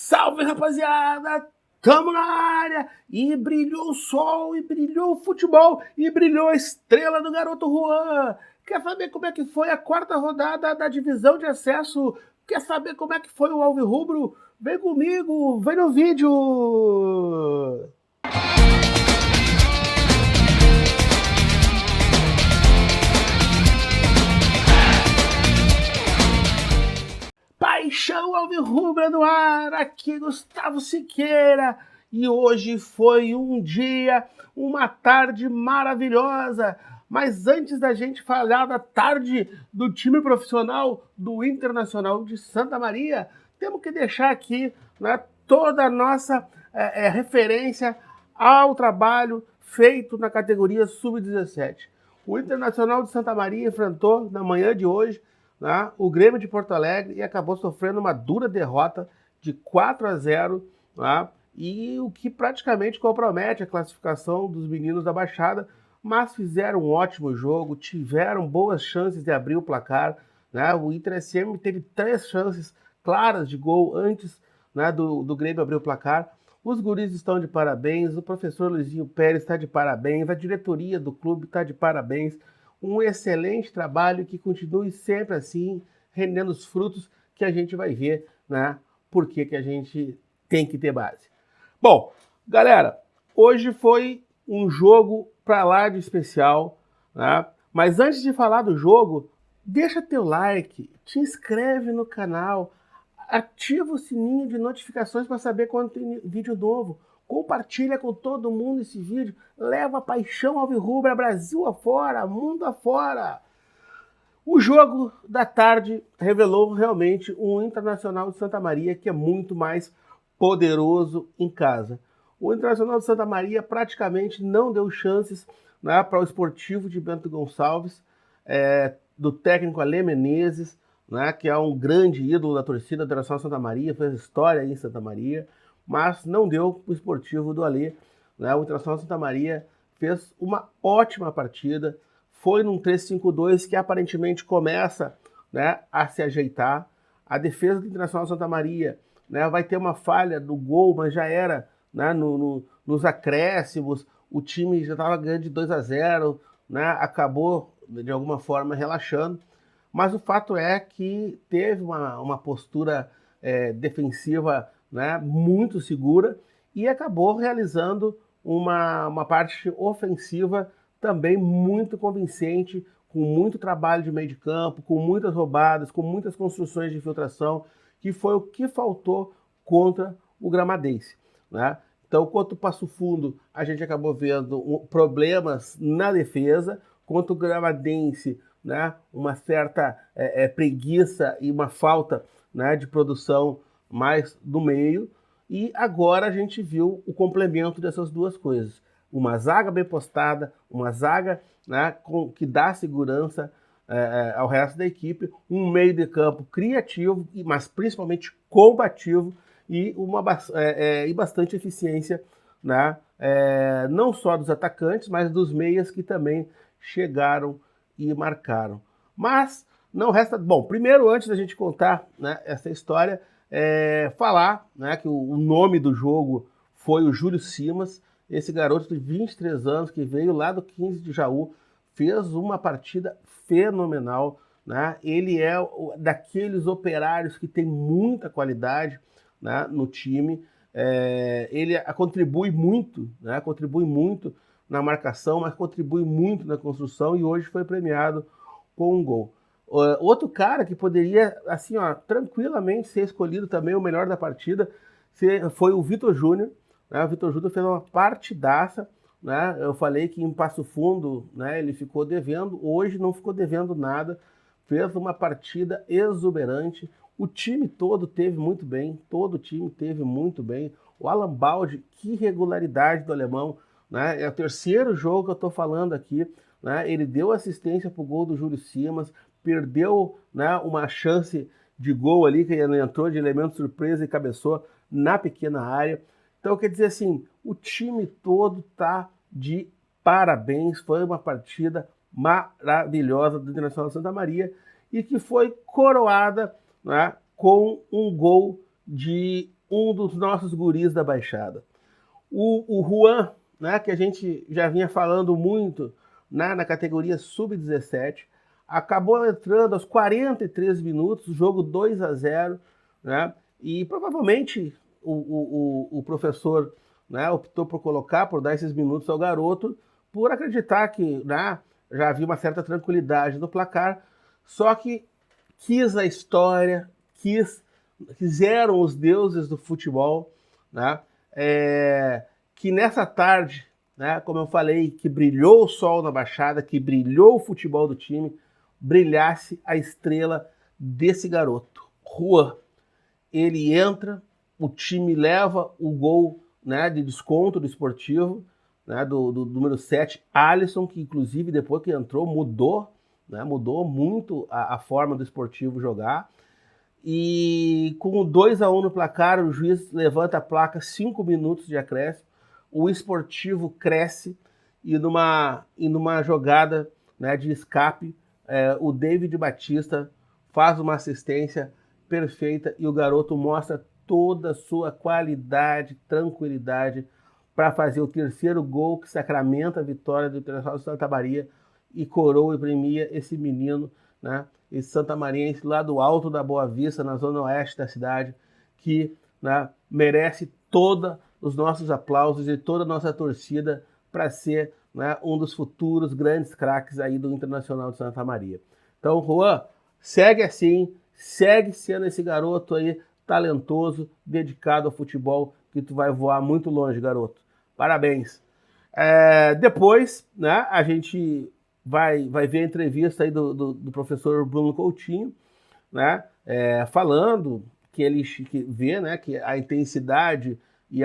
Salve, rapaziada! Tamo na área! E brilhou o sol, e brilhou o futebol, e brilhou a estrela do garoto Juan! Quer saber como é que foi a quarta rodada da divisão de acesso? Quer saber como é que foi o Alvirrubro? Vem comigo, vem no vídeo! Paixão Alvirrubra no ar, aqui Gustavo Siqueira, e hoje foi um dia, uma tarde maravilhosa. Mas antes da gente falar da tarde do time profissional do Internacional de Santa Maria, temos que deixar aqui, né, toda a nossa referência ao trabalho feito na categoria Sub-17. O Internacional de Santa Maria enfrentou, na manhã de hoje, né, o Grêmio de Porto Alegre e acabou sofrendo uma dura derrota de 4-0, né, e o que praticamente compromete a classificação dos meninos da Baixada, mas fizeram um ótimo jogo, tiveram boas chances de abrir o placar, né? O Inter SM teve 3 chances claras de gol antes, né, do Grêmio abrir o placar. Os guris estão de parabéns, o professor Luizinho Pérez está de parabéns, a diretoria do clube está de parabéns. Um excelente trabalho que continue sempre assim, rendendo os frutos que a gente vai ver, né? Por que a gente tem que ter base. Bom, galera, hoje foi um jogo para lá de especial, né? Mas antes de falar do jogo, deixa teu like, te inscreve no canal, ativa o sininho de notificações para saber quando tem vídeo novo. Compartilha com todo mundo esse vídeo. Leva a paixão alvirrubra Brasil afora, mundo afora. O jogo da tarde revelou realmente um Internacional de Santa Maria que é muito mais poderoso em casa. O Internacional de Santa Maria praticamente não deu chances, né, para o Esportivo de Bento Gonçalves, do técnico Alê Menezes, né, que é um grande ídolo da torcida do Internacional de Santa Maria, fez história aí em Santa Maria, mas não deu o Esportivo do Alê, né? O Internacional de Santa Maria fez uma ótima partida, foi num 3-5-2 que aparentemente começa, né, a se ajeitar. A defesa do Internacional de Santa Maria, né, vai ter uma falha do gol, mas já era, né, nos acréscimos, o time já estava ganhando de 2-0, né, acabou de alguma forma relaxando. Mas o fato é que teve uma postura defensiva, né, muito segura e acabou realizando uma parte ofensiva também muito convincente, com muito trabalho de meio de campo, com muitas roubadas, com muitas construções de infiltração, que foi o que faltou contra o Gramadense, né? Então, contra o Passo Fundo, a gente acabou vendo problemas na defesa, contra o Gramadense, né, uma certa preguiça e uma falta, né, de produção mais do meio, e agora a gente viu o complemento dessas duas coisas. Uma zaga bem postada, uma zaga, né, que dá segurança ao resto da equipe, um meio de campo criativo, mas principalmente combativo, e bastante eficiência, né, não só dos atacantes, mas dos meias que também chegaram e marcaram. Mas não resta... Bom, primeiro, antes da gente contar, né, essa história, falar, né, que o nome do jogo foi o Júlio Simas, esse garoto de 23 anos que veio lá do 15 de Jaú, fez uma partida fenomenal, né? Ele é daqueles operários que tem muita qualidade, né, no time. Ele contribui muito, né? Contribui muito na marcação, mas contribui muito na construção e hoje foi premiado com um gol. Outro cara que poderia, assim, ó, tranquilamente ser escolhido também o melhor da partida foi o Vitor Júnior, né? O Vitor Júnior fez uma partidaça, né? Eu falei que em Passo Fundo, né, ele ficou devendo, hoje não ficou devendo nada, fez uma partida exuberante. O time todo teve muito bem, todo o time teve muito bem. O Alan Baldi, que regularidade do alemão, né? É o terceiro jogo que eu estou falando aqui, né? Ele deu assistência para o gol do Júlio Simas, perdeu, né, uma chance de gol ali, que ele entrou de elemento surpresa e cabeçou na pequena área. Então, quer dizer assim, o time todo tá de parabéns, foi uma partida maravilhosa do Internacional de Santa Maria e que foi coroada, né, com um gol de um dos nossos guris da Baixada. O Juan, né, que a gente já vinha falando muito, né, na categoria sub-17, acabou entrando aos 43 minutos, jogo 2-0, né, e provavelmente o professor, né, optou por dar esses minutos ao garoto, por acreditar que, né, já havia uma certa tranquilidade no placar, só que quis a história, quiseram os deuses do futebol, né, que nessa tarde, né, como eu falei, que brilhou o sol na Baixada, que brilhou o futebol do time, brilhasse a estrela desse garoto, Juan. Ele entra, o time leva o gol, né, de desconto do Esportivo, né, do número 7, Alisson, que inclusive depois que entrou mudou, né, mudou muito a forma do Esportivo jogar. E com o 2-1 no placar, o juiz levanta a placa, 5 minutos de acréscimo, o Esportivo cresce e numa jogada, né, de escape, o David Batista faz uma assistência perfeita e o garoto mostra toda a sua qualidade, tranquilidade para fazer o terceiro gol que sacramenta a vitória do Internacional de Santa Maria e coroa e premia esse menino, né, esse santamariense lá do alto da Boa Vista, na zona oeste da cidade, que, né, merece todos os nossos aplausos e toda a nossa torcida para ser, né, um dos futuros grandes craques aí do Internacional de Santa Maria. Então, Juan, segue assim, segue sendo esse garoto aí talentoso, dedicado ao futebol, que tu vai voar muito longe, garoto. Parabéns. Depois, né, a gente vai ver a entrevista aí do professor Bruno Coutinho, né, falando que ele vê, né, que a intensidade e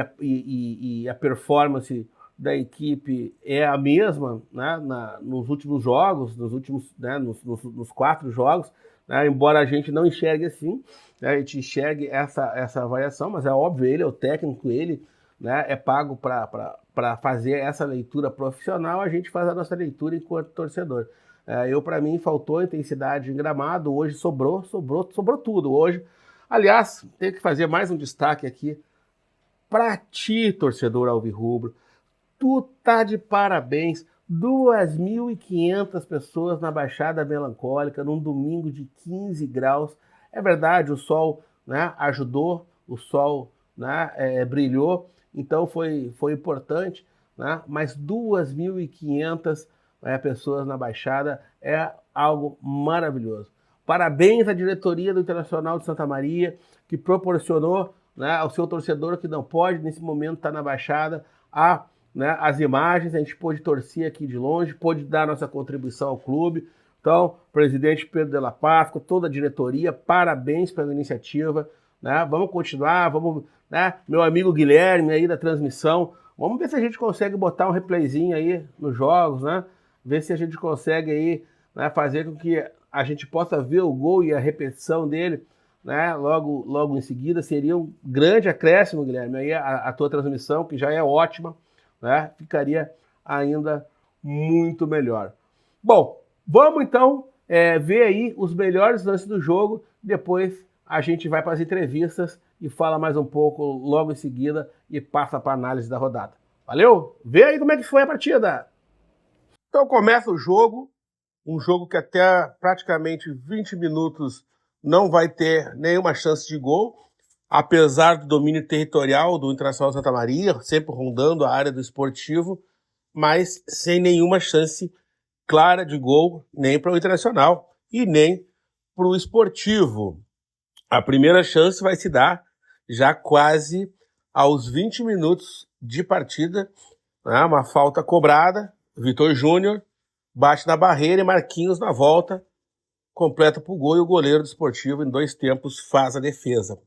a performance da equipe é a mesma, né, nos últimos jogos, nos 4 jogos, né, embora a gente não enxergue assim, né, a gente enxergue essa variação, mas é óbvio, ele é o técnico, ele, né, é pago para fazer essa leitura profissional, a gente faz a nossa leitura enquanto torcedor. Para mim, faltou intensidade em gramado, hoje sobrou tudo. Hoje, aliás, tenho que fazer mais um destaque aqui para ti, torcedor alvirrubro. Tu tá de parabéns, 2.500 pessoas na Baixada Melancólica, num domingo de 15 graus. É verdade, o sol, né, ajudou, o sol, né, brilhou, então foi importante, né, mas 2.500 pessoas na Baixada é algo maravilhoso. Parabéns à diretoria do Internacional de Santa Maria, que proporcionou, né, ao seu torcedor que não pode, nesse momento, estar na Baixada, né, as imagens, a gente pôde torcer aqui de longe, pôde dar nossa contribuição ao clube. Então, presidente Pedro de la Páscoa, toda a diretoria, parabéns pela iniciativa, né? Vamos continuar, vamos, né, meu amigo Guilherme aí da transmissão, vamos ver se a gente consegue botar um replayzinho aí nos jogos, né? Ver se a gente consegue aí, né, fazer com que a gente possa ver o gol e a repetição dele, né, logo em seguida. Seria um grande acréscimo, Guilherme, aí a tua transmissão, que já é ótima, né, ficaria ainda muito melhor. Bom, vamos então ver aí os melhores lances do jogo, depois a gente vai para as entrevistas e fala mais um pouco logo em seguida e passa para a análise da rodada. Valeu? Vê aí como é que foi a partida! Então começa o jogo, um jogo que até praticamente 20 minutos não vai ter nenhuma chance de gol, apesar do domínio territorial do Internacional Santa Maria, sempre rondando a área do Esportivo, mas sem nenhuma chance clara de gol, nem para o Internacional e nem para o Esportivo. A primeira chance vai se dar já quase aos 20 minutos de partida, né? Uma falta cobrada, Vitor Júnior bate na barreira e Marquinhos na volta, completa para o gol e o goleiro do Esportivo em 2 tempos faz a defesa.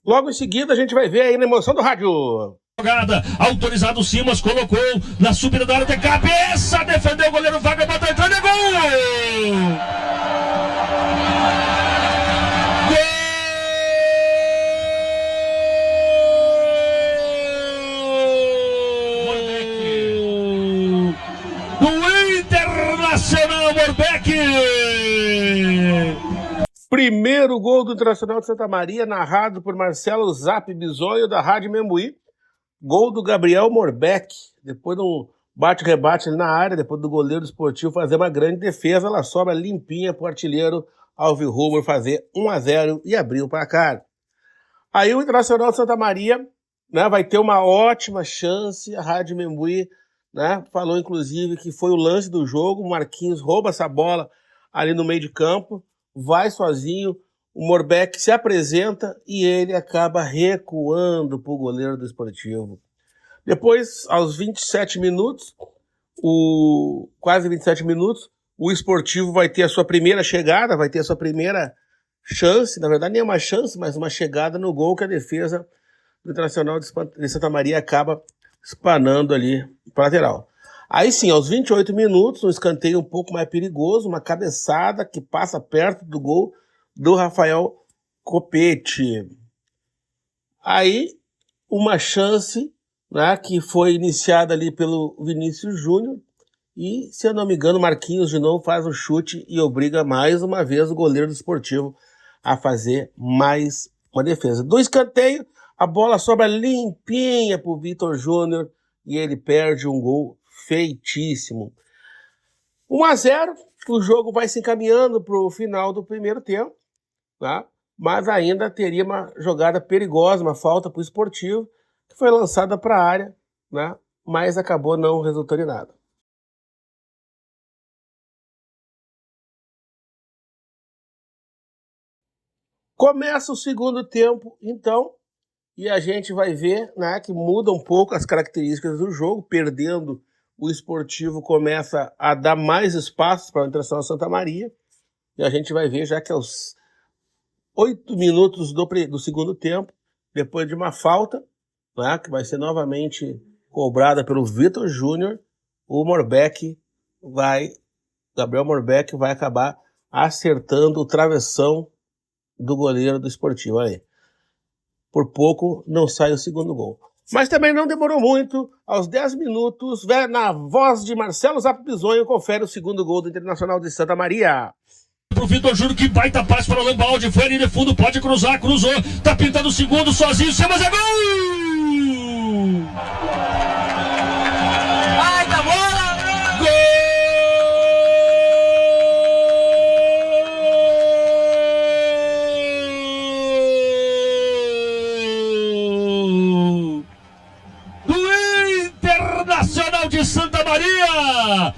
Logo em seguida a gente vai ver aí na emoção do rádio. Jogada, autorizado o Simas, colocou na subida da área de cabeça, defendeu o goleiro, Vaga, bateu entrando, é gol! Primeiro gol do Internacional de Santa Maria, narrado por Marcelo Zap Bisonho, da Rádio Membuí. Gol do Gabriel Morbeck, depois de um bate-rebate ali na área, depois do goleiro esportivo fazer uma grande defesa, ela sobra limpinha pro artilheiro alvirrubro fazer 1-0 e abrir o placar. Aí o Internacional de Santa Maria, né, vai ter uma ótima chance, a Rádio Membuí, né, falou inclusive que foi o lance do jogo, o Marquinhos rouba essa bola ali no meio de campo, vai sozinho, o Morbeck se apresenta e ele acaba recuando para o goleiro do Esportivo. Depois, aos 27 minutos, quase 27 minutos, o Esportivo vai ter a sua primeira chegada, vai ter a sua primeira chance, na verdade nem uma chance, mas uma chegada no gol que a defesa do Internacional de Santa Maria acaba espanando ali para a lateral. Aí sim, aos 28 minutos, um escanteio um pouco mais perigoso, uma cabeçada que passa perto do gol do Rafael Copete. Aí, uma chance, né, que foi iniciada ali pelo Vinícius Júnior e, se eu não me engano, Marquinhos de novo faz um chute e obriga mais uma vez o goleiro do Esportivo a fazer mais uma defesa. Do escanteio, a bola sobra limpinha pro Vitor Júnior e ele perde um gol feitíssimo. 1-0, o jogo vai se encaminhando para o final do primeiro tempo, tá? Mas ainda teria uma jogada perigosa, uma falta para o Esportivo, que foi lançada para a área, né? Mas acabou não resultando em nada. Começa o segundo tempo, então, e a gente vai ver, né, que muda um pouco as características do jogo, perdendo o Esportivo começa a dar mais espaço para a Internacional Santa Maria, e a gente vai ver já que aos 8 minutos do segundo tempo, depois de uma falta, né, que vai ser novamente cobrada pelo Vitor Júnior, Gabriel Morbeck vai acabar acertando o travessão do goleiro do Esportivo. Aí, por pouco não sai o segundo gol. Mas também não demorou muito, aos 10 minutos, na voz de Marcelo Zap Bisonho, confere o segundo gol do Internacional de Santa Maria. Pro Vitor Júnior, que baita passe para o Lambaldi, foi ali de fundo, pode cruzar, cruzou, tá pintando o segundo sozinho, mas é gol! Baita bola! Internacional de Santa Maria!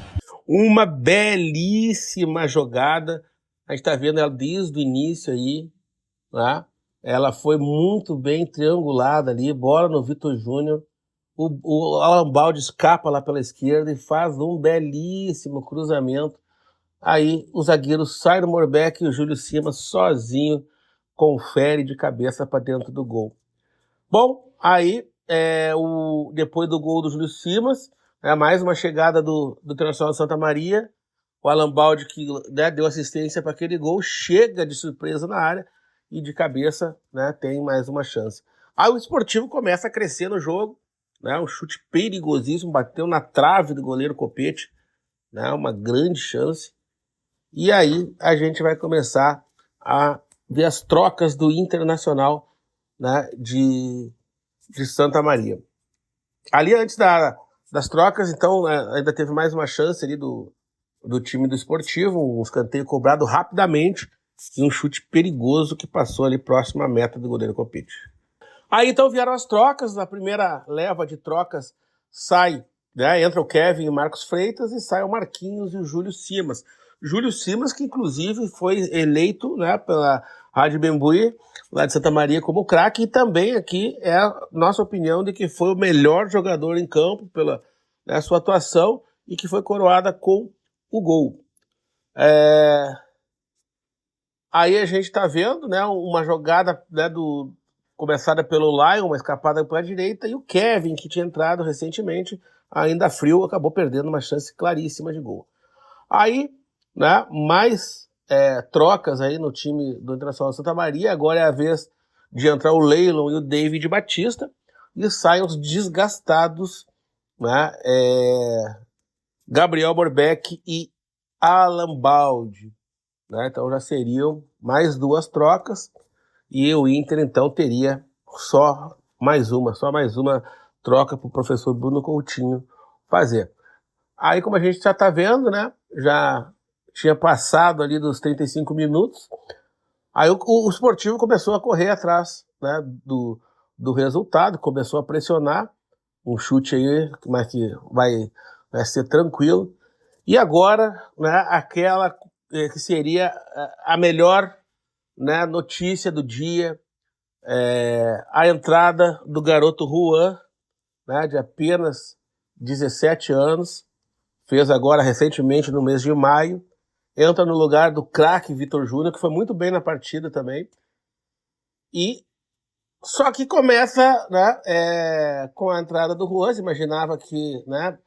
Uma belíssima jogada, a gente está vendo ela desde o início aí, né? Ela foi muito bem triangulada ali, bola no Vitor Júnior, o Alan Baldi escapa lá pela esquerda e faz um belíssimo cruzamento, aí o zagueiro sai do Morbeck e o Júlio Simas sozinho confere de cabeça para dentro do gol. Bom, aí depois do gol do Júlio Simas, mais uma chegada do Internacional de Santa Maria, o Alan Baldi, que, né, deu assistência para aquele gol, chega de surpresa na área e de cabeça, né, tem mais uma chance. Aí o Esportivo começa a crescer no jogo, né, um chute perigosíssimo, bateu na trave do goleiro Copete, né, uma grande chance. E aí a gente vai começar a ver as trocas do Internacional, né, de Santa Maria. Ali antes das trocas, então, ainda teve mais uma chance ali do time do Esportivo, um escanteio cobrado rapidamente e um chute perigoso que passou ali próximo à meta do goleiro Copete. Aí então vieram as trocas, na primeira leva de trocas sai, né, entra o Kevin e o Marcos Freitas e sai o Marquinhos e o Júlio Simas. Júlio Simas, que inclusive foi eleito, né, pela Rádio Membuí, lá de Santa Maria, como craque, e também aqui é a nossa opinião de que foi o melhor jogador em campo pela, né, sua atuação e que foi coroada com o gol. Aí a gente está vendo, né, uma jogada, né, começada pelo Lion, uma escapada para a direita, e o Kevin, que tinha entrado recentemente, ainda frio, acabou perdendo uma chance claríssima de gol. Aí, né, mais trocas aí no time do Internacional de Santa Maria. Agora é a vez de entrar o Leilon e o David Batista, e saem os desgastados, né, Gabriel Morbeck e Alan Baldi, né? Então já seriam mais 2 trocas e o Inter então teria só mais uma troca para o professor Bruno Coutinho fazer. Aí, como a gente já está vendo, né? Já tinha passado ali dos 35 minutos. Aí o Sportivo começou a correr atrás, né, do resultado, começou a pressionar. Um chute aí, mas que vai ser tranquilo. E agora, né, aquela que seria a melhor, né, notícia do dia, a entrada do garoto Juan, né, de apenas 17 anos, fez agora recentemente no mês de maio, entra no lugar do craque Vitor Júnior, que foi muito bem na partida também, e só que começa, né, com a entrada do Juan. Se imaginava que, né,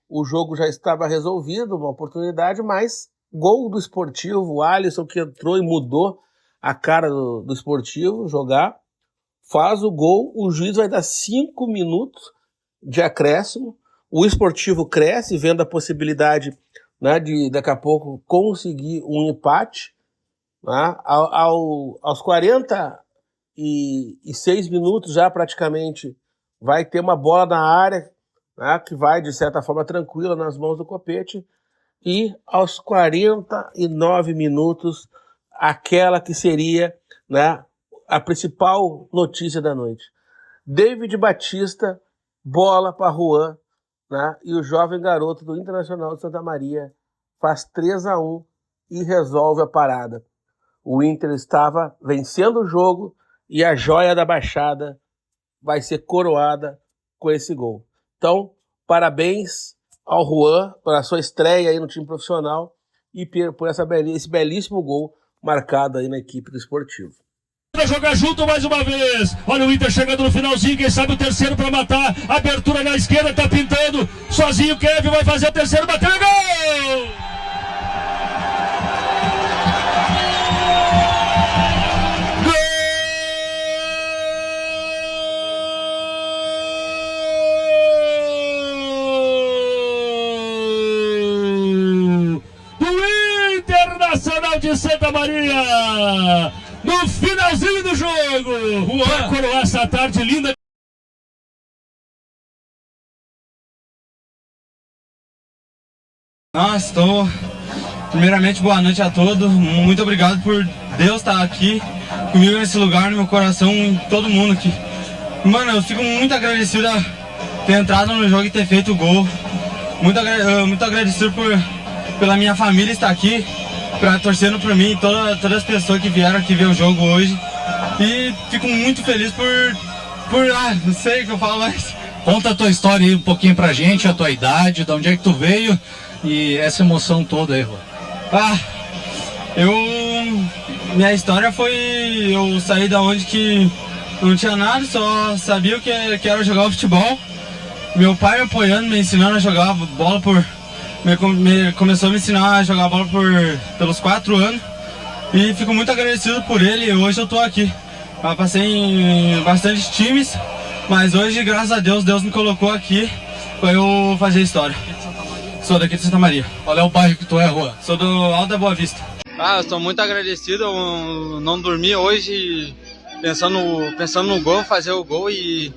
o jogo já estava resolvido, uma oportunidade, mas gol do Sportivo, o Alisson que entrou e mudou a cara do Sportivo jogar, faz o gol, o juiz vai dar 5 minutos de acréscimo, o Sportivo cresce, vendo a possibilidade, né, de daqui a pouco conseguir um empate, né, aos 46 minutos já praticamente vai ter uma bola na área, né, que vai de certa forma tranquila nas mãos do Copete, e aos 49 minutos aquela que seria, né, a principal notícia da noite. David Batista, bola para Juan, né, e o jovem garoto do Internacional de Santa Maria faz 3-1 e resolve a parada. O Inter estava vencendo o jogo e a joia da Baixada vai ser coroada com esse gol. Então, parabéns ao Juan pela sua estreia aí no time profissional e por esse belíssimo gol marcado aí na equipe do Sportivo. Para jogar junto mais uma vez. Olha o Inter chegando no finalzinho, quem sabe o terceiro para matar. Abertura na esquerda, tá pintando. Sozinho o Kevin vai fazer o terceiro, bateu e gol! Internacional de Santa Maria, no finalzinho do jogo, Juan coroar essa tarde linda. Primeiramente, boa noite a todos. Muito obrigado por Deus estar aqui comigo nesse lugar, no meu coração, todo mundo aqui. Mano, eu fico muito agradecido a ter entrado no jogo e ter feito o gol. Muito agradecido pela minha família estar aqui, torcendo por mim e todas as pessoas que vieram aqui ver o jogo hoje. E fico muito feliz não sei o que eu falo mais. Conta a tua história aí um pouquinho pra gente, a tua idade, de onde é que tu veio e essa emoção toda aí, Rô. Minha história foi, eu saí da onde que não tinha nada, só sabia que era jogar futebol. Meu pai me apoiando, me ensinando a jogar bola começou a me ensinar a jogar bola pelos 4 anos e fico muito agradecido por ele. Hoje eu tô aqui. Eu passei em bastante times, mas hoje, graças a Deus, Deus me colocou aqui para eu fazer história. Sou daqui de Santa Maria. Qual é o bairro que tu é, Rô? Sou do Alto da Boa Vista. Eu estou muito agradecido, eu não dormi hoje pensando no gol, fazer o gol e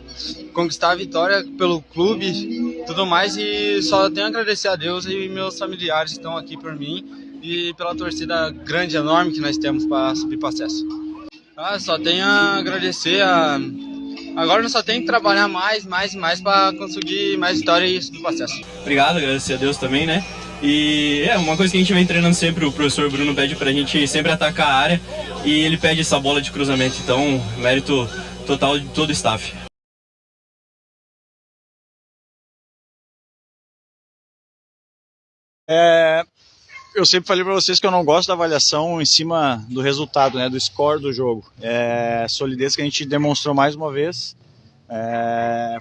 conquistar a vitória pelo clube, tudo mais, e só tenho a agradecer a Deus e meus familiares que estão aqui por mim e pela torcida grande, enorme que nós temos para subir para o acesso. Só tenho a agradecer, agora eu só tenho que trabalhar mais para conseguir mais vitória e subir para o acesso. Obrigado, agradecer a Deus também, né? E uma coisa que a gente vem treinando sempre, o professor Bruno pede pra gente sempre atacar a área e ele pede essa bola de cruzamento, então mérito total de todo o staff. Eu sempre falei para vocês que eu não gosto da avaliação em cima do resultado, né, do score do jogo. A solidez que a gente demonstrou mais uma vez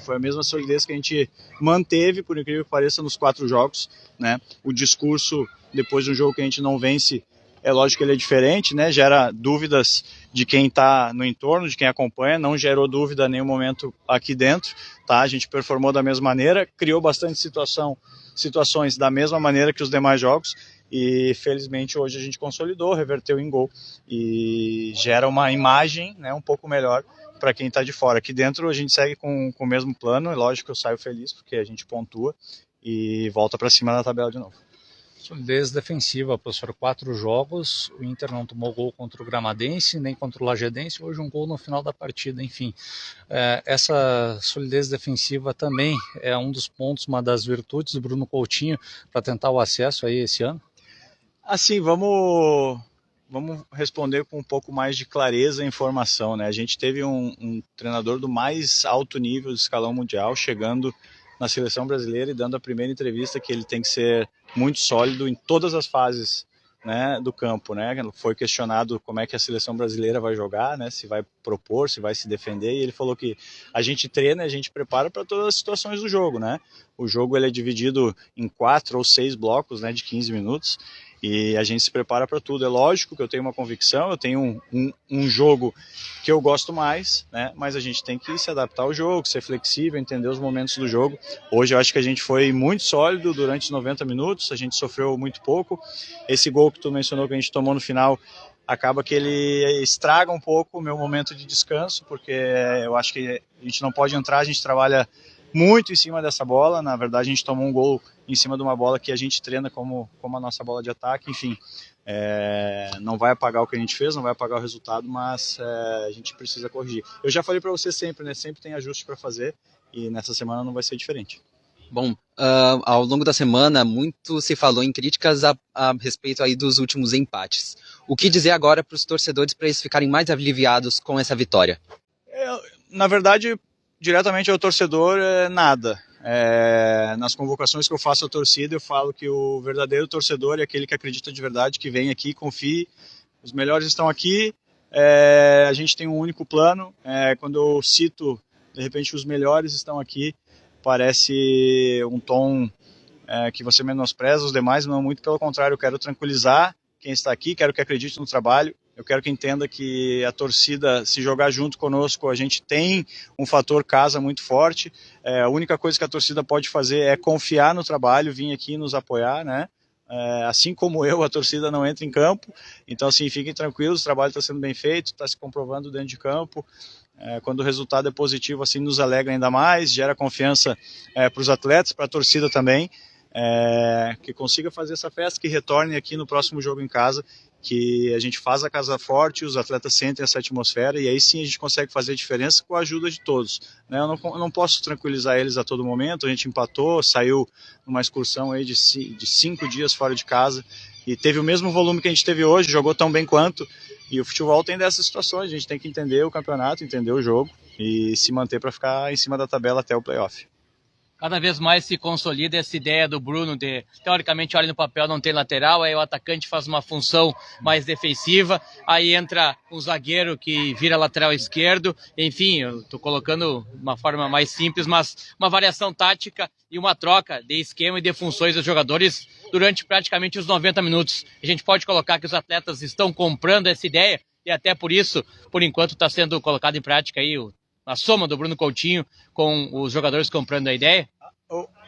foi a mesma solidez que a gente manteve, por incrível que pareça, nos 4 jogos, né? O discurso depois de um jogo que a gente não vence, é lógico que ele é diferente, né? Gera dúvidas de quem está no entorno, de quem acompanha, não gerou dúvida em nenhum momento aqui dentro, tá? A gente performou da mesma maneira, criou bastante situações da mesma maneira que os demais jogos, e felizmente hoje a gente consolidou, reverteu em gol e gera uma imagem, né, um pouco melhor para quem está de fora. Aqui dentro a gente segue com o mesmo plano, é lógico que eu saio feliz porque a gente pontua e volta para cima da tabela de novo. Solidez defensiva, professor, 4 jogos, o Inter não tomou gol contra o Gramadense, nem contra o Lagedense, hoje um gol no final da partida, enfim. Essa solidez defensiva também é um dos pontos, uma das virtudes do Bruno Coutinho para tentar o acesso aí esse ano? Assim, vamos responder com um pouco mais de clareza e informação, né? A gente teve um treinador do mais alto nível do escalão mundial chegando na seleção brasileira e dando a primeira entrevista que ele tem que ser muito sólido em todas as fases, né, do campo, né? Foi questionado como é que a seleção brasileira vai jogar, né? Se vai propor, se vai se defender, e ele falou que a gente treina, a gente prepara para todas as situações do jogo, né? O jogo ele é dividido em 4 ou 6 blocos, né, de 15 minutos. E a gente se prepara para tudo. É lógico que eu tenho uma convicção, eu tenho um jogo que eu gosto mais, né? Mas a gente tem que se adaptar ao jogo, ser flexível, entender os momentos do jogo. Hoje eu acho que a gente foi muito sólido durante os 90 minutos, a gente sofreu muito pouco. Esse gol que tu mencionou que a gente tomou no final, acaba que ele estraga um pouco o meu momento de descanso, porque eu acho que a gente não pode entrar, a gente trabalha muito em cima dessa bola. Na verdade a gente tomou um gol em cima de uma bola que a gente treina como a nossa bola de ataque, enfim, não vai apagar o que a gente fez, não vai apagar o resultado, mas a gente precisa corrigir. Eu já falei para você sempre, né, sempre tem ajuste para fazer e nessa semana não vai ser diferente. Bom, ao longo da semana muito se falou em críticas a respeito aí dos últimos empates. O que dizer agora para os torcedores para eles ficarem mais aliviados com essa vitória? Na verdade, diretamente ao torcedor, nada. Nas convocações que eu faço à torcida, eu falo que o verdadeiro torcedor é aquele que acredita de verdade, que vem aqui, confie, os melhores estão aqui, a gente tem um único plano. Quando eu cito, de repente, os melhores estão aqui, parece um tom que você menospreza os demais, não, muito pelo contrário, eu quero tranquilizar quem está aqui, quero que acredite no trabalho. Eu quero que entenda que a torcida, se jogar junto conosco, a gente tem um fator casa muito forte. A única coisa que a torcida pode fazer é confiar no trabalho, vir aqui nos apoiar, né? Assim como eu, a torcida não entra em campo. Então, assim, fiquem tranquilos, o trabalho está sendo bem feito, está se comprovando dentro de campo. Quando o resultado é positivo, assim, nos alegra ainda mais, gera confiança para os atletas, para a torcida também. Que consiga fazer essa festa, que retorne aqui no próximo jogo em casa, que a gente faz a casa forte, os atletas sentem essa atmosfera e aí sim a gente consegue fazer a diferença com a ajuda de todos, né? Eu não posso tranquilizar eles a todo momento, a gente empatou, saiu numa excursão aí de 5 dias fora de casa e teve o mesmo volume que a gente teve hoje, jogou tão bem quanto, e o futebol tem dessas situações, a gente tem que entender o campeonato, entender o jogo e se manter para ficar em cima da tabela até o playoff. Cada vez mais se consolida essa ideia do Bruno de, teoricamente, olha no papel, não tem lateral, aí o atacante faz uma função mais defensiva, aí entra um zagueiro que vira lateral esquerdo, enfim, eu estou colocando de uma forma mais simples, mas uma variação tática e uma troca de esquema e de funções dos jogadores durante praticamente os 90 minutos. A gente pode colocar que os atletas estão comprando essa ideia e até por isso, por enquanto, está sendo colocado em prática aí a soma do Bruno Coutinho com os jogadores comprando a ideia?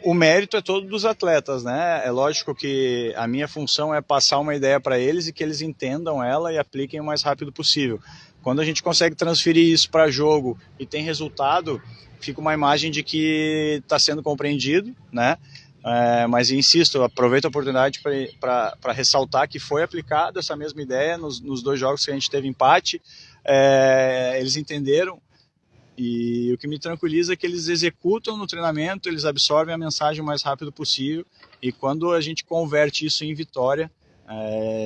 O mérito é todo dos atletas, né? É lógico que a minha função é passar uma ideia para eles e que eles entendam ela e apliquem o mais rápido possível. Quando a gente consegue transferir isso para jogo e tem resultado, fica uma imagem de que está sendo compreendido, né? Mas insisto, aproveito a oportunidade para ressaltar que foi aplicada essa mesma ideia nos 2 jogos que a gente teve empate. Eles entenderam. E o que me tranquiliza é que eles executam no treinamento, eles absorvem a mensagem o mais rápido possível e quando a gente converte isso em vitória,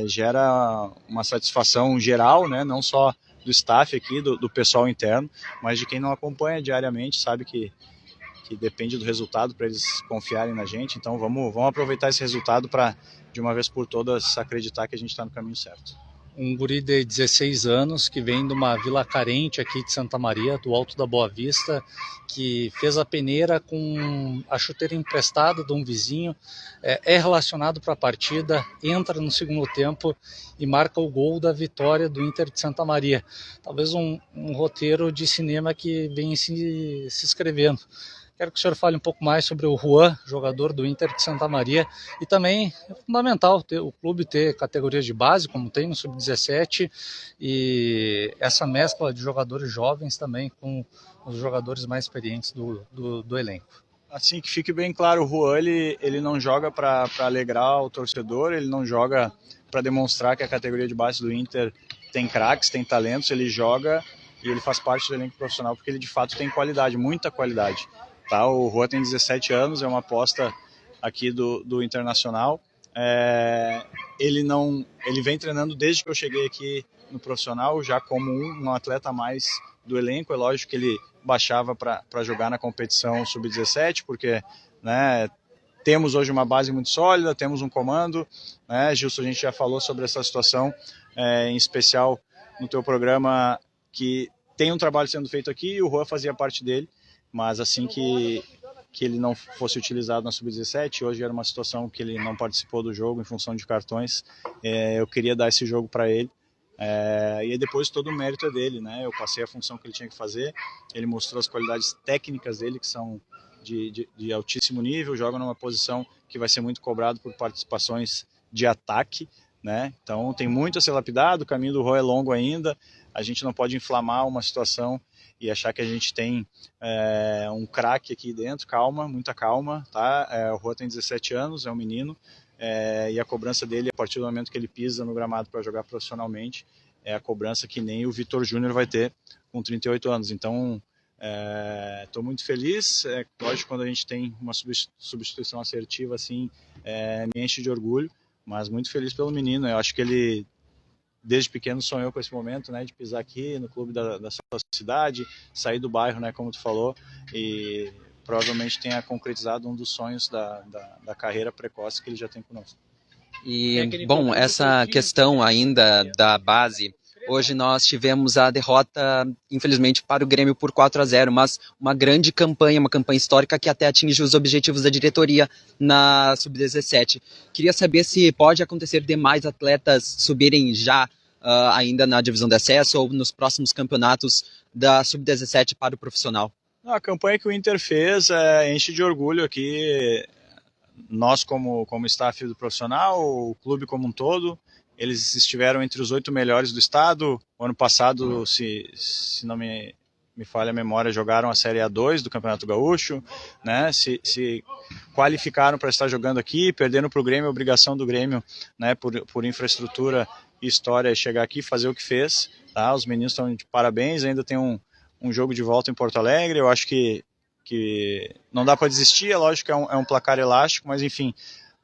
gera uma satisfação geral, né? Não só do staff aqui, do pessoal interno, mas de quem não acompanha diariamente, sabe que depende do resultado para eles confiarem na gente. Então vamos aproveitar esse resultado para, de uma vez por todas, acreditar que a gente está no caminho certo. Um guri de 16 anos que vem de uma vila carente aqui de Santa Maria, do Alto da Boa Vista, que fez a peneira com a chuteira emprestada de um vizinho, é relacionado para a partida, entra no segundo tempo e marca o gol da vitória do Inter de Santa Maria. Talvez um roteiro de cinema que vem se escrevendo. Quero que o senhor fale um pouco mais sobre o Juan, jogador do Inter de Santa Maria, e também é fundamental o clube ter categorias de base, como tem no Sub-17, e essa mescla de jogadores jovens também com os jogadores mais experientes do elenco. Assim, que fique bem claro, o Juan ele não joga para alegrar o torcedor, ele não joga para demonstrar que a categoria de base do Inter tem craques, tem talentos, ele joga e ele faz parte do elenco profissional porque ele de fato tem qualidade, muita qualidade. Tá? O Juan tem 17 anos, é uma aposta aqui do Internacional. Ele vem treinando desde que eu cheguei aqui no profissional, já como um atleta a mais do elenco. É lógico que ele baixava para jogar na competição Sub-17, porque, né, temos hoje uma base muito sólida, temos um comando, né, Gilson, a gente já falou sobre essa situação, em especial no teu programa, que tem um trabalho sendo feito aqui e o Juan fazia parte dele, mas assim que ele não fosse utilizado na Sub-17, hoje era uma situação que ele não participou do jogo em função de cartões, eu queria dar esse jogo para ele. E depois todo o mérito é dele, né? Eu passei a função que ele tinha que fazer, ele mostrou as qualidades técnicas dele, que são de altíssimo nível, joga numa posição que vai ser muito cobrado por participações de ataque, né? Então tem muito a ser lapidado, o caminho do Juan é longo ainda, a gente não pode inflamar uma situação e achar que a gente tem um craque aqui dentro. Calma, muita calma, tá? O Juan tem 17 anos, é um menino, e a cobrança dele, a partir do momento que ele pisa no gramado para jogar profissionalmente, é a cobrança que nem o Vitor Júnior vai ter com 38 anos. Então, estou muito feliz. Lógico, quando a gente tem uma substituição assertiva assim, me enche de orgulho, mas muito feliz pelo menino. Eu acho que ele, desde pequeno, sonhou com esse momento, né, de pisar aqui no clube da sua cidade, sair do bairro, né, como tu falou, e provavelmente tenha concretizado um dos sonhos da carreira precoce que ele já tem conosco. E, bom, essa questão ainda da base, hoje nós tivemos a derrota, infelizmente, para o Grêmio por 4-0, mas uma grande campanha, uma campanha histórica que até atinge os objetivos da diretoria na Sub-17. Queria saber se pode acontecer demais atletas subirem já ainda na divisão de acesso ou nos próximos campeonatos da Sub-17 para o profissional. A campanha que o Inter fez enche de orgulho aqui, nós como staff do profissional, o clube como um todo. Eles estiveram entre os 8 melhores do estado. O ano passado, se não me falha a memória, jogaram a Série A2 do Campeonato Gaúcho, né? Se qualificaram para estar jogando aqui, perderam para o Grêmio, a obrigação do Grêmio, né, por infraestrutura e história, é chegar aqui e fazer o que fez. Tá? Os meninos estão de parabéns, ainda tem um jogo de volta em Porto Alegre. Eu acho que não dá para desistir, é lógico que é um placar elástico, mas enfim,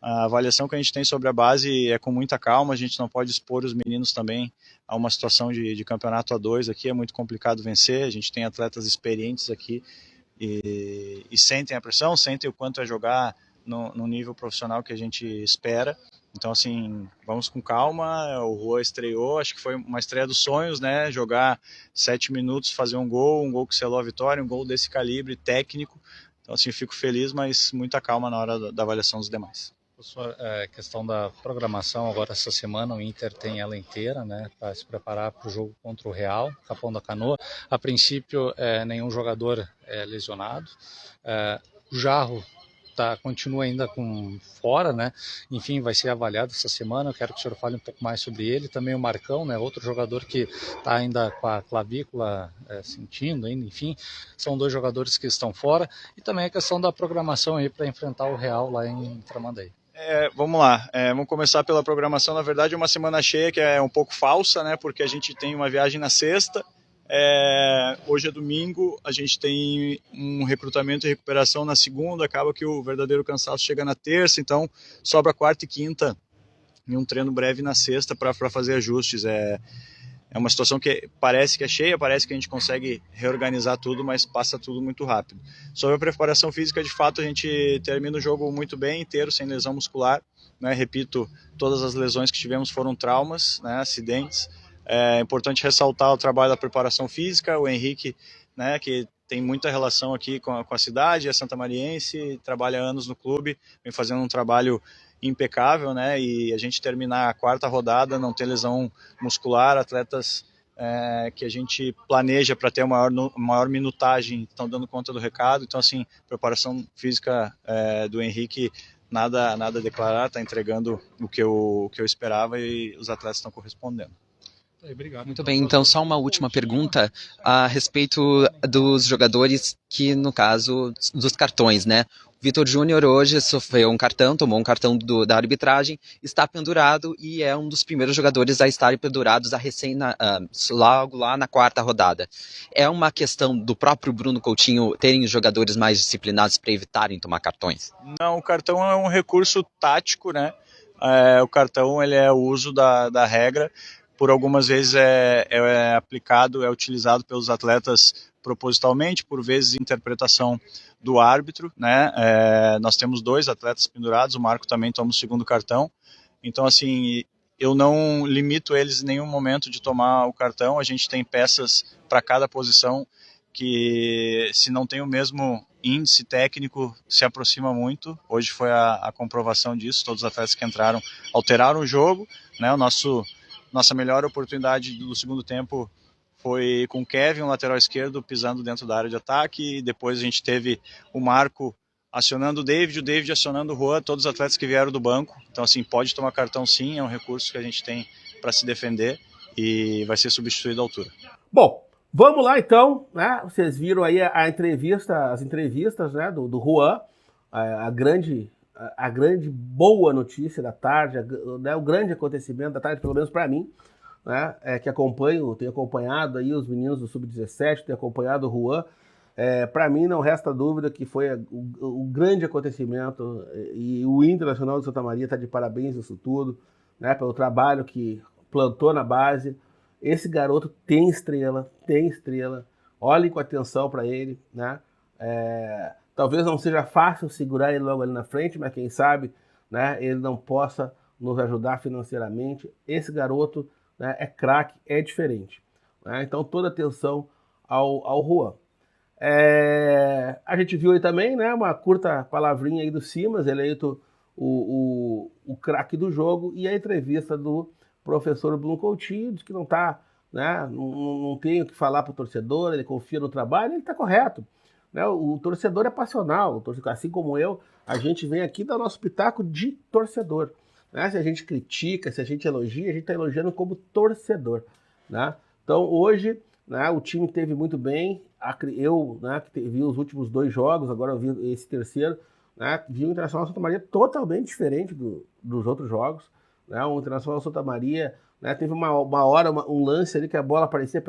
a avaliação que a gente tem sobre a base é com muita calma. A gente não pode expor os meninos também a uma situação de campeonato A2 aqui, é muito complicado vencer. A gente tem atletas experientes aqui e sentem a pressão, sentem o quanto é jogar no nível profissional que a gente espera. Então, assim, vamos com calma. O Juan estreou, acho que foi uma estreia dos sonhos, né? Jogar 7 minutos, fazer um gol que selou a vitória, um gol desse calibre técnico. Então, assim, fico feliz, mas muita calma na hora da avaliação dos demais. Professor, questão da programação, agora essa semana o Inter tem ela inteira, né, para se preparar para o jogo contra o Real, Capão da Canoa. A princípio, nenhum jogador é lesionado. O Jarro continua ainda fora, né? Enfim, vai ser avaliado essa semana. Eu quero que o senhor fale um pouco mais sobre ele. Também o Marcão, né? Outro jogador que está ainda com a clavícula sentindo ainda, enfim. São 2 jogadores que estão fora. E também a questão da programação aí para enfrentar o Real lá em Tramandaí. Vamos lá, vamos começar pela programação. Na verdade, é uma semana cheia que é um pouco falsa, né? Porque a gente tem uma viagem na sexta. Hoje é domingo, a gente tem um recrutamento e recuperação na segunda, acaba que o verdadeiro cansaço chega na terça, então sobra quarta e quinta e um treino breve na sexta para fazer ajustes. É uma situação que parece que é cheia, parece que a gente consegue reorganizar tudo, mas passa tudo muito rápido. Sobre a preparação física, de fato, a gente termina o jogo muito bem, inteiro, sem lesão muscular, né? Repito, todas as lesões que tivemos foram traumas, né? Acidentes. É importante ressaltar o trabalho da preparação física. O Henrique, né, que tem muita relação aqui com a cidade, é santamariense, trabalha há anos no clube, vem fazendo um trabalho impecável, né, e a gente terminar a 4ª rodada, não ter lesão muscular, atletas que a gente planeja para ter maior minutagem, estão dando conta do recado. Então, assim, preparação física do Henrique, nada a declarar, está entregando o que eu esperava e os atletas estão correspondendo. Obrigado. Muito bem, então só uma última pergunta a respeito dos jogadores que, no caso, dos cartões, né? O Vitor Júnior hoje sofreu um cartão, tomou um cartão da arbitragem, está pendurado e é um dos primeiros jogadores a estarem pendurados logo lá na 4ª rodada. É uma questão do próprio Bruno Coutinho terem os jogadores mais disciplinados para evitarem tomar cartões? Não, o cartão é um recurso tático, né? O cartão ele é o uso da regra. Por algumas vezes é aplicado, é utilizado pelos atletas propositalmente, por vezes interpretação do árbitro, né? Nós temos 2 atletas pendurados, o Marco também toma o 2º cartão, então assim, eu não limito eles em nenhum momento de tomar o cartão, a gente tem peças para cada posição que, se não tem o mesmo índice técnico, se aproxima muito. Hoje foi a comprovação disso, todos os atletas que entraram alteraram o jogo, né? Nossa melhor oportunidade do segundo tempo foi com o Kevin, o lateral esquerdo, pisando dentro da área de ataque, e depois a gente teve o Marco acionando o David acionando o Juan, todos os atletas que vieram do banco. Então, assim, pode tomar cartão sim, é um recurso que a gente tem para se defender e vai ser substituído à altura. Bom, vamos lá então, né? Vocês viram aí as entrevistas, né, do Juan, a grande boa notícia da tarde, né, o grande acontecimento da tarde, pelo menos para mim, né, que tenho acompanhado aí os meninos do Sub-17, tenho acompanhado o Juan. Para mim não resta dúvida que foi o grande acontecimento, e o Internacional de Santa Maria está de parabéns nisso tudo, né, pelo trabalho que plantou na base. Esse garoto tem estrela, olhem com atenção para ele, né? Talvez não seja fácil segurar ele logo ali na frente, mas quem sabe, né, ele não possa nos ajudar financeiramente. Esse garoto, né, é craque, é diferente, né? Então toda atenção ao Juan. A gente viu aí também, né, uma curta palavrinha aí do Simas, eleito o craque do jogo, e a entrevista do professor Bruno Coutinho, diz que não tá, né, não tem o que falar para o torcedor, ele confia no trabalho, ele está correto. Né? O torcedor é passional, assim como eu, a gente vem aqui dar nosso pitaco de torcedor. Né? Se a gente critica, se a gente elogia, a gente está elogiando como torcedor. Né? Então hoje, né, o time teve muito bem, eu, né, que vi os últimos 2 jogos, agora eu vi esse terceiro, né, vi o Internacional Santa Maria totalmente diferente dos outros jogos. Né? O Internacional Santa Maria, né, teve uma hora, um lance ali que a bola parecia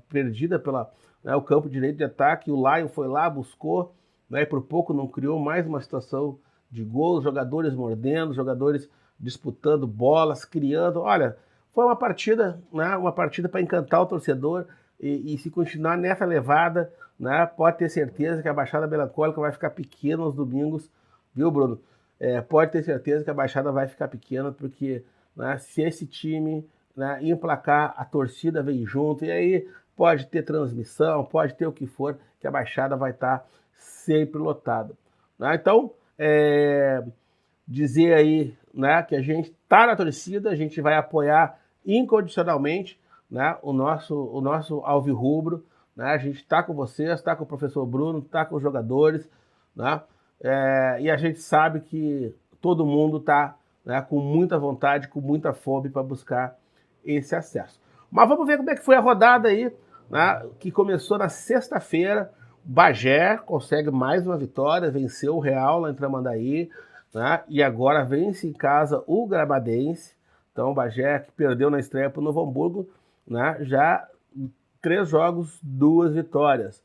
perdida pela, né, o campo direito de ataque, o Lion foi lá, buscou, né, e por pouco não criou mais uma situação de gol, jogadores mordendo, jogadores disputando bolas, criando. Olha, foi uma partida, né, para encantar o torcedor, e se continuar nessa levada, né, pode ter certeza que a Baixada Melancólica vai ficar pequena aos domingos, viu, Bruno? Pode ter certeza que a Baixada vai ficar pequena, porque, né, se esse time, né, emplacar, a torcida vem junto, e aí pode ter transmissão, pode ter o que for, que a Baixada vai estar sempre lotada. Né? Então, dizer aí, né, que a gente está na torcida, a gente vai apoiar incondicionalmente, né, o nosso alvirrubro, né? A gente está com vocês, está com o professor Bruno, está com os jogadores, né? E a gente sabe que todo mundo está, né, com muita vontade, com muita fome para buscar esse acesso. Mas vamos ver como é que foi a rodada aí, né, que começou na sexta-feira. Bagé consegue mais uma vitória, venceu o Real lá em Tramandaí, né, e agora vence em casa o Grabadense. Então o Bagé, que perdeu na estreia para o Novo Hamburgo, né, já 3 jogos, 2 vitórias.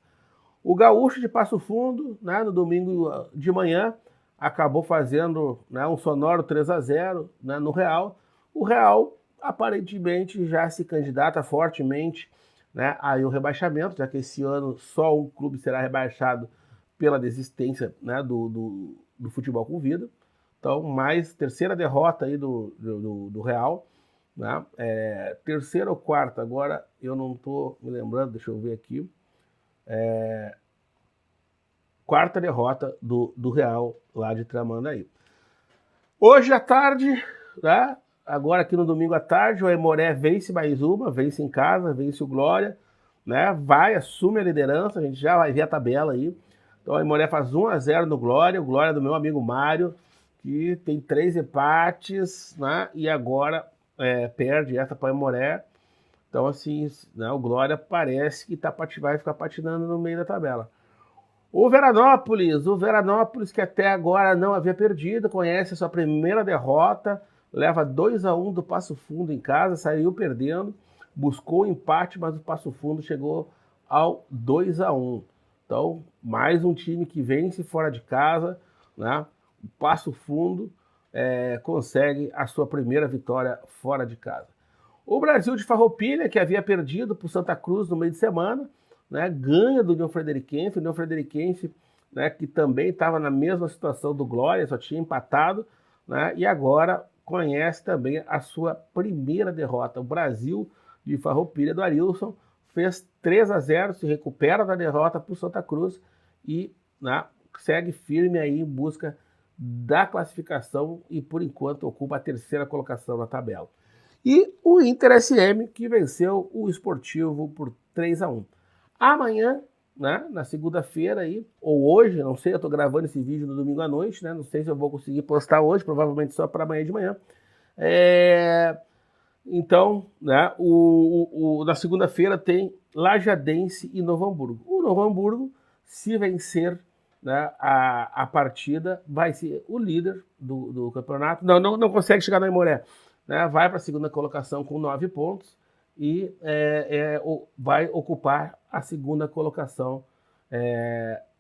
O Gaúcho de Passo Fundo, né, no domingo de manhã, acabou fazendo, né, um sonoro 3-0, né, no Real. O Real aparentemente já se candidata fortemente, né, aí o rebaixamento, já que esse ano só um clube será rebaixado pela desistência, né, do futebol com vida. Então, mais terceira derrota aí do Real. Né? Terceira ou quarta, agora eu não estou me lembrando, deixa eu ver aqui. Quarta derrota do Real lá de Tramandaí. Hoje à tarde, né, agora aqui no domingo à tarde, o Aimoré vence mais uma, vence em casa, vence o Glória, né? Assume a liderança, a gente já vai ver a tabela aí. Então o Aimoré faz 1-0 no Glória, o Glória do meu amigo Mário, que tem 3 empates, né? E agora perde essa para o Aimoré. Então, assim, né, o Glória parece que vai ficar patinando no meio da tabela. O Veranópolis, que até agora não havia perdido, conhece a sua primeira derrota, leva 2-1 do Passo Fundo em casa, saiu perdendo, buscou o empate, mas o Passo Fundo chegou ao 2-1. Então, mais um time que vence fora de casa, né? O Passo Fundo consegue a sua primeira vitória fora de casa. O Brasil de Farroupilha, que havia perdido para o Santa Cruz no meio de semana, né, ganha do União Frederiquense. O União Frederiquense, né, que também estava na mesma situação do Glória, só tinha empatado, né, e agora conhece também a sua primeira derrota. O Brasil de Farroupilha do Arilson fez 3-0, se recupera da derrota para o Santa Cruz e, né, segue firme aí em busca da classificação e, por enquanto, ocupa a 3ª colocação na tabela. E o Inter SM, que venceu o Esportivo por 3-1. Amanhã, né, na segunda-feira, ou hoje, não sei, eu estou gravando esse vídeo no domingo à noite, né, não sei se eu vou conseguir postar hoje, provavelmente só para amanhã de manhã. Então, né, na segunda-feira tem Lajadense e Novo Hamburgo. O Novo Hamburgo, se vencer, né, a partida, vai ser o líder do campeonato. Não consegue chegar no Aimoré. Né, vai para a 2ª colocação com 9 pontos e vai ocupar a 2ª colocação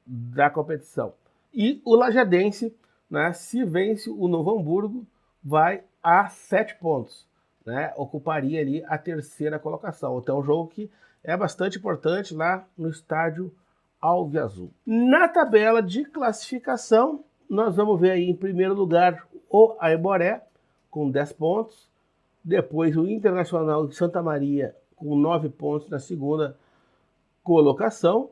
da competição. E o Lajadense, né, se vence o Novo Hamburgo, vai a 7 pontos. Né, ocuparia ali a 3ª colocação. Então é um jogo que é bastante importante lá no estádio Alviazul. Na tabela de classificação, nós vamos ver aí em primeiro lugar o Aimoré, com 10 pontos. Depois o Internacional de Santa Maria com 9 pontos na 2ª colocação.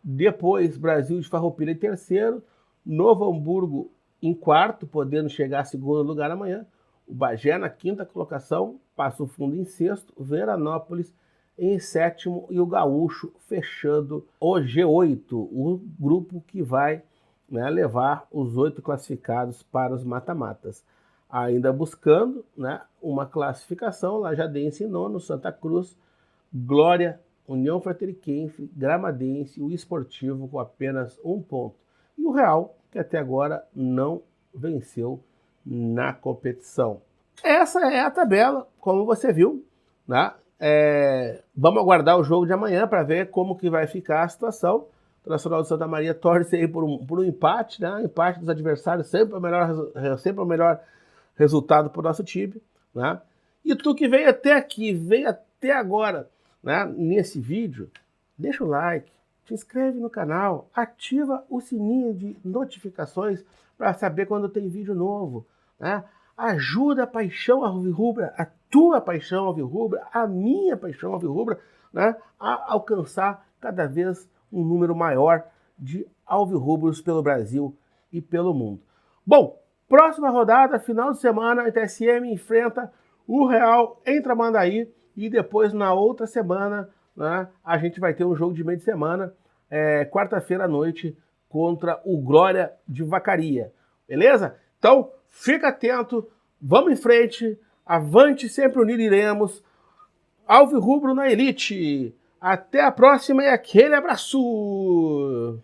Depois Brasil de Farroupilha em 3º. Novo Hamburgo em 4º, podendo chegar a 2º lugar amanhã. O Bagé na 5ª colocação. Passo Fundo em 6º. Veranópolis em 7º. E o Gaúcho fechando o G8. O grupo que vai, né, levar os 8 classificados para os mata-matas. Ainda buscando, né, uma classificação, Lajadense em 9º, Santa Cruz, Glória, União Frederiquense, Gramadense, o Esportivo com apenas 1 ponto. E o Real, que até agora não venceu na competição. Essa é a tabela, como você viu, né? Vamos aguardar o jogo de amanhã para ver como que vai ficar a situação. O Nacional de Santa Maria torce aí por um empate, né? Empate dos adversários, sempre o melhor resultado para o nosso time, né? E tu que veio até aqui, veio até agora, né, nesse vídeo, deixa o like, te inscreve no canal, ativa o sininho de notificações para saber quando tem vídeo novo, né? Ajuda a paixão alvirrubra, a tua paixão alvirrubra, a minha paixão alvirrubra, né, a alcançar cada vez um número maior de alvirrubros pelo Brasil e pelo mundo. Bom, próxima rodada, final de semana, a TSM enfrenta o Real em Tramandaí e depois na outra semana, né, a gente vai ter um jogo de meio de semana, quarta-feira à noite, contra o Glória de Vacaria. Beleza? Então, fica atento, vamos em frente, avante, sempre unido iremos. Alvirrubro na elite. Até a próxima e aquele abraço!